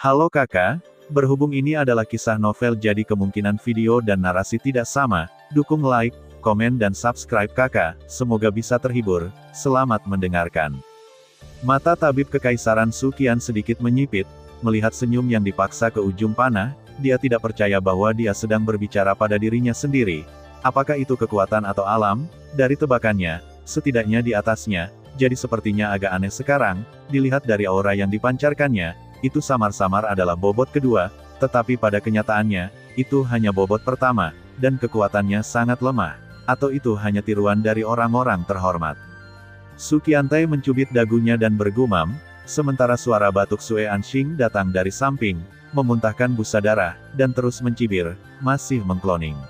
Halo kakak, berhubung ini adalah kisah novel jadi kemungkinan video dan narasi tidak sama, dukung like, komen dan subscribe kakak, semoga bisa terhibur, selamat mendengarkan. Mata tabib kekaisaran Suqian sedikit menyipit, melihat senyum yang dipaksa ke ujung panah, dia tidak percaya bahwa dia sedang berbicara pada dirinya sendiri. Apakah itu kekuatan atau alam? Dari tebakannya, setidaknya di atasnya, jadi sepertinya agak aneh sekarang, dilihat dari aura yang dipancarkannya, itu samar-samar adalah bobot kedua, tetapi pada kenyataannya, itu hanya bobot pertama, dan kekuatannya sangat lemah. Atau itu hanya tiruan dari orang-orang terhormat. Suqiantai mencubit dagunya dan bergumam, sementara suara batuk Sue Anxing datang dari samping, memuntahkan busa darah, dan terus mencibir, masih mengkloning.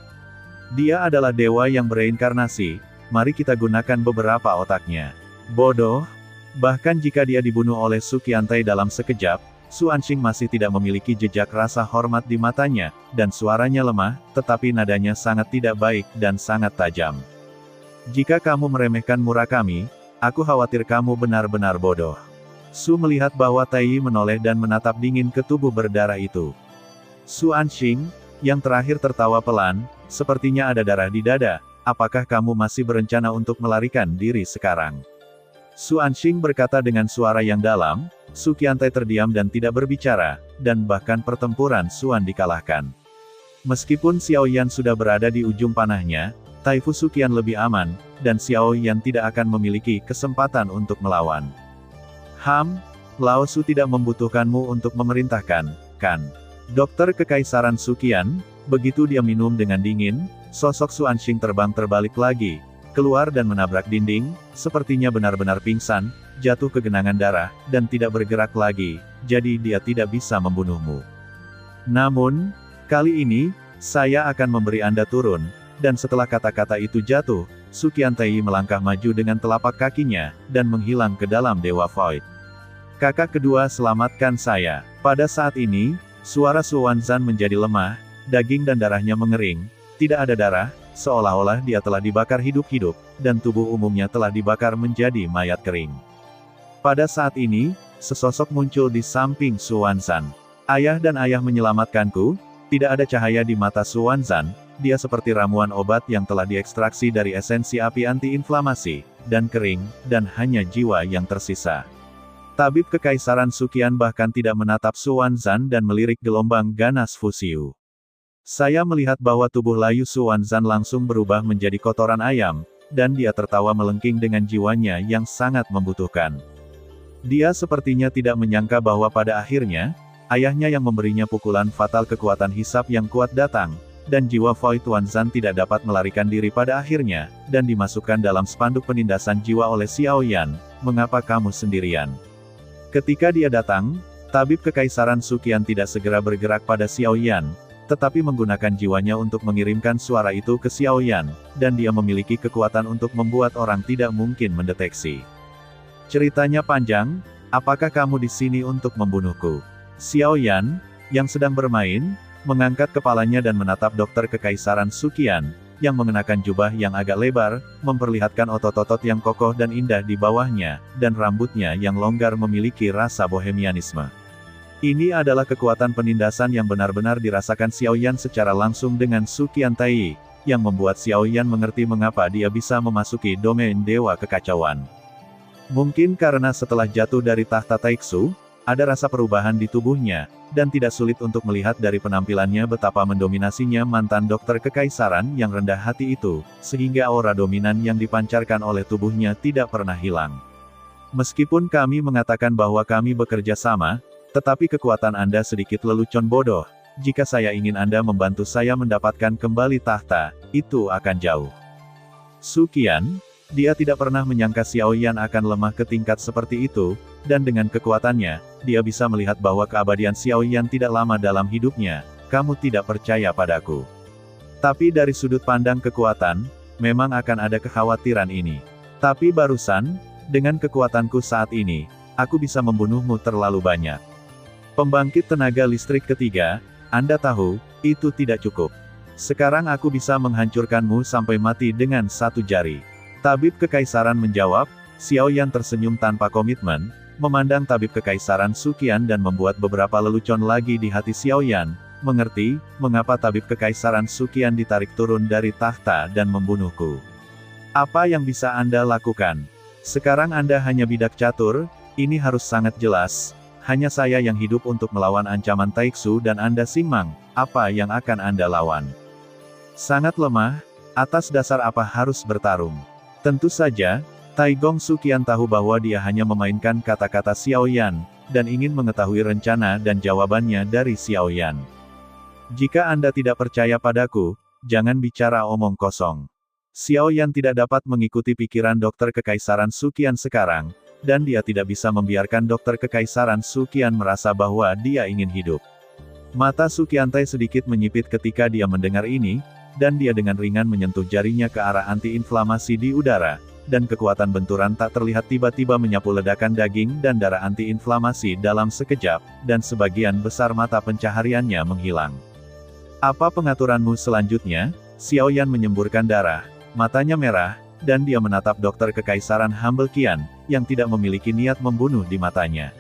Dia adalah dewa yang bereinkarnasi, mari kita gunakan beberapa otaknya. Bodoh, bahkan jika dia dibunuh oleh Suqiantai dalam sekejap, Su Anxing masih tidak memiliki jejak rasa hormat di matanya, dan suaranya lemah, tetapi nadanya sangat tidak baik dan sangat tajam. Jika kamu meremehkan Murakami, aku khawatir kamu benar-benar bodoh. Su melihat bahwa Tai menoleh dan menatap dingin ke tubuh berdarah itu. Su Anxing, yang terakhir tertawa pelan, sepertinya ada darah di dada, apakah kamu masih berencana untuk melarikan diri sekarang? Su Anxing berkata dengan suara yang dalam. Suqiantai terdiam dan tidak berbicara, dan bahkan pertempuran Suan dikalahkan. Meskipun Xiao Yan sudah berada di ujung panahnya, Taifu Suqian lebih aman, dan Xiao Yan tidak akan memiliki kesempatan untuk melawan. Lao Su tidak membutuhkanmu untuk memerintahkan, kan? Dokter Kekaisaran Suqian, begitu dia minum dengan dingin, sosok Su Anxing terbang terbalik lagi, keluar dan menabrak dinding, sepertinya benar-benar pingsan, jatuh ke genangan darah, dan tidak bergerak lagi, jadi dia tidak bisa membunuhmu. Namun, kali ini, saya akan memberi Anda turun, dan setelah kata-kata itu jatuh, Suqiantai melangkah maju dengan telapak kakinya, dan menghilang ke dalam Dewa Void. Kakak kedua selamatkan saya. Pada saat ini, suara Su Wanzan menjadi lemah, daging dan darahnya mengering, tidak ada darah, seolah-olah dia telah dibakar hidup-hidup, dan tubuh umumnya telah dibakar menjadi mayat kering. Pada saat ini, sesosok muncul di samping Su Wanzan. Ayah dan ayah menyelamatkanku, tidak ada cahaya di mata Su Wanzan, dia seperti ramuan obat yang telah diekstraksi dari esensi api anti-inflamasi, dan kering, dan hanya jiwa yang tersisa. Tabib Kekaisaran Suqian bahkan tidak menatap Su Wanzan dan melirik gelombang ganas fusiu. Saya melihat bahwa tubuh layu Su Wanzan langsung berubah menjadi kotoran ayam, dan dia tertawa melengking dengan jiwanya yang sangat membutuhkan. Dia sepertinya tidak menyangka bahwa pada akhirnya, ayahnya yang memberinya pukulan fatal kekuatan hisap yang kuat datang, dan jiwa Void Wanzan tidak dapat melarikan diri pada akhirnya, dan dimasukkan dalam spanduk penindasan jiwa oleh Xiao Yan, mengapa kamu sendirian? Ketika dia datang, tabib Kekaisaran Suqian tidak segera bergerak pada Xiao Yan, tetapi menggunakan jiwanya untuk mengirimkan suara itu ke Xiao Yan, dan dia memiliki kekuatan untuk membuat orang tidak mungkin mendeteksi. Ceritanya panjang, apakah kamu di sini untuk membunuhku? Xiao Yan, yang sedang bermain, mengangkat kepalanya dan menatap dokter Kekaisaran Suqian, yang mengenakan jubah yang agak lebar, memperlihatkan otot-otot yang kokoh dan indah di bawahnya, dan rambutnya yang longgar memiliki rasa bohemianisme. Ini adalah kekuatan penindasan yang benar-benar dirasakan Xiao Yan secara langsung dengan Suqiantai, yang membuat Xiao Yan mengerti mengapa dia bisa memasuki domain Dewa Kekacauan. Mungkin karena setelah jatuh dari tahta Taiksu, ada rasa perubahan di tubuhnya, dan tidak sulit untuk melihat dari penampilannya betapa mendominasinya mantan dokter kekaisaran yang rendah hati itu, sehingga aura dominan yang dipancarkan oleh tubuhnya tidak pernah hilang. Meskipun kami mengatakan bahwa kami bekerja sama, tetapi kekuatan Anda sedikit lelucon bodoh, jika saya ingin Anda membantu saya mendapatkan kembali tahta, itu akan jauh. Suqian, dia tidak pernah menyangka Xiao Yan akan lemah ke tingkat seperti itu, dan dengan kekuatannya, dia bisa melihat bahwa keabadian Xiao Yan tidak lama dalam hidupnya. Kamu tidak percaya padaku. Tapi dari sudut pandang kekuatan, memang akan ada kekhawatiran ini. Tapi barusan, dengan kekuatanku saat ini, aku bisa membunuhmu terlalu banyak. Pembangkit tenaga listrik ketiga, Anda tahu, itu tidak cukup. Sekarang aku bisa menghancurkanmu sampai mati dengan satu jari. Tabib Kekaisaran menjawab, Xiao Yan tersenyum tanpa komitmen, memandang tabib kekaisaran Suqian dan membuat beberapa lelucon lagi di hati Xiaoyan, mengerti, mengapa tabib kekaisaran Suqian ditarik turun dari tahta dan membunuhku. Apa yang bisa Anda lakukan? Sekarang Anda hanya bidak catur, ini harus sangat jelas, hanya saya yang hidup untuk melawan ancaman Taiksu dan Anda Singmang, apa yang akan Anda lawan? Sangat lemah, atas dasar apa harus bertarung? Tentu saja, Taigong Suqian tahu bahwa dia hanya memainkan kata-kata Xiaoyan, dan ingin mengetahui rencana dan jawabannya dari Xiaoyan. Jika Anda tidak percaya padaku, jangan bicara omong kosong. Xiaoyan tidak dapat mengikuti pikiran dokter kekaisaran Suqian sekarang, dan dia tidak bisa membiarkan dokter kekaisaran Suqian merasa bahwa dia ingin hidup. Mata Suqiantai sedikit menyipit ketika dia mendengar ini, dan dia dengan ringan menyentuh jarinya ke arah anti-inflamasi di udara, dan kekuatan benturan tak terlihat tiba-tiba menyapu ledakan daging dan darah anti-inflamasi dalam sekejap, dan sebagian besar mata pencahariannya menghilang. Apa pengaturanmu selanjutnya? Xiaoyan menyemburkan darah, matanya merah, dan dia menatap dokter kekaisaran Humble Qian, yang tidak memiliki niat membunuh di matanya.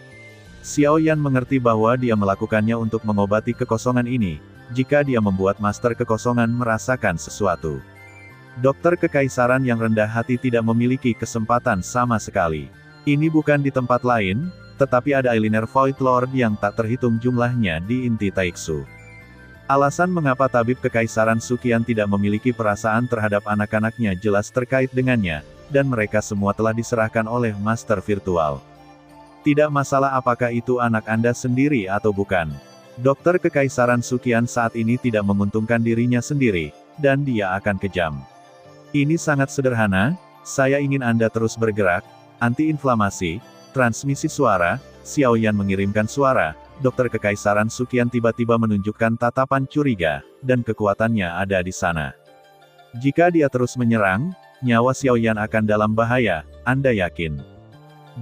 Xiaoyan mengerti bahwa dia melakukannya untuk mengobati kekosongan ini, jika dia membuat master kekosongan merasakan sesuatu. Dokter kekaisaran yang rendah hati tidak memiliki kesempatan sama sekali. Ini bukan di tempat lain, tetapi ada Eiliner Void Lord yang tak terhitung jumlahnya di inti Taiksu. Alasan mengapa tabib kekaisaran Suqian tidak memiliki perasaan terhadap anak-anaknya jelas terkait dengannya, dan mereka semua telah diserahkan oleh master virtual. Tidak masalah apakah itu anak Anda sendiri atau bukan. Dokter kekaisaran Suqian saat ini tidak menguntungkan dirinya sendiri, dan dia akan kejam. Ini sangat sederhana, saya ingin Anda terus bergerak, anti-inflamasi, transmisi suara, Xiaoyan mengirimkan suara, dokter kekaisaran Suqian tiba-tiba menunjukkan tatapan curiga, dan kekuatannya ada di sana. Jika dia terus menyerang, nyawa Xiaoyan akan dalam bahaya, Anda yakin?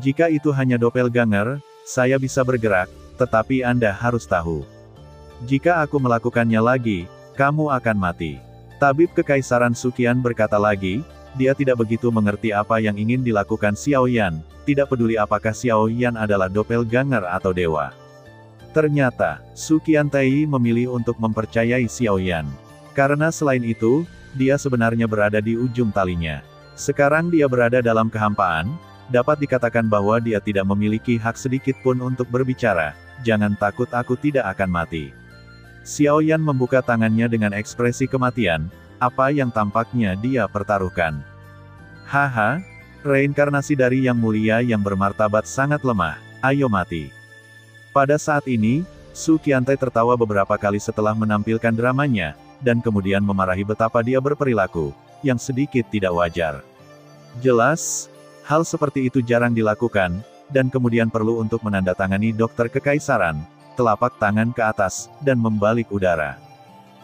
Jika itu hanya doppelganger, saya bisa bergerak, tetapi Anda harus tahu. Jika aku melakukannya lagi, kamu akan mati. Tabib kekaisaran Suqian berkata lagi, dia tidak begitu mengerti apa yang ingin dilakukan Xiaoyan, tidak peduli apakah Xiaoyan adalah doppelganger atau dewa. Ternyata, Suqiantai memilih untuk mempercayai Xiaoyan. Karena selain itu, dia sebenarnya berada di ujung talinya. Sekarang dia berada dalam kehampaan, dapat dikatakan bahwa dia tidak memiliki hak sedikit pun untuk berbicara, jangan takut aku tidak akan mati. Xiaoyan membuka tangannya dengan ekspresi kematian, apa yang tampaknya dia pertaruhkan. Haha, reinkarnasi dari yang mulia yang bermartabat sangat lemah, ayo mati. Pada saat ini, Suqiantai tertawa beberapa kali setelah menampilkan dramanya, dan kemudian memarahi betapa dia berperilaku, yang sedikit tidak wajar. Jelas, hal seperti itu jarang dilakukan, dan kemudian perlu untuk menandatangani dokter kekaisaran, telapak tangan ke atas, dan membalik udara.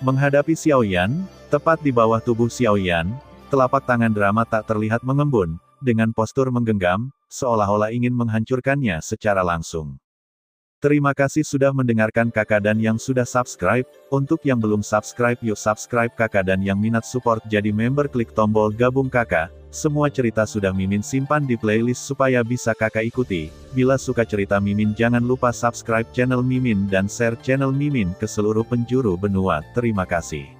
Menghadapi Xiaoyan, tepat di bawah tubuh Xiaoyan, telapak tangan drama tak terlihat mengembun, dengan postur menggenggam, seolah-olah ingin menghancurkannya secara langsung. Terima kasih sudah mendengarkan kakak dan yang sudah subscribe, untuk yang belum subscribe yuk subscribe kakak dan yang minat support jadi member klik tombol gabung kakak, semua cerita sudah Mimin simpan di playlist supaya bisa kakak ikuti, bila suka cerita Mimin jangan lupa subscribe channel Mimin dan share channel Mimin ke seluruh penjuru benua, terima kasih.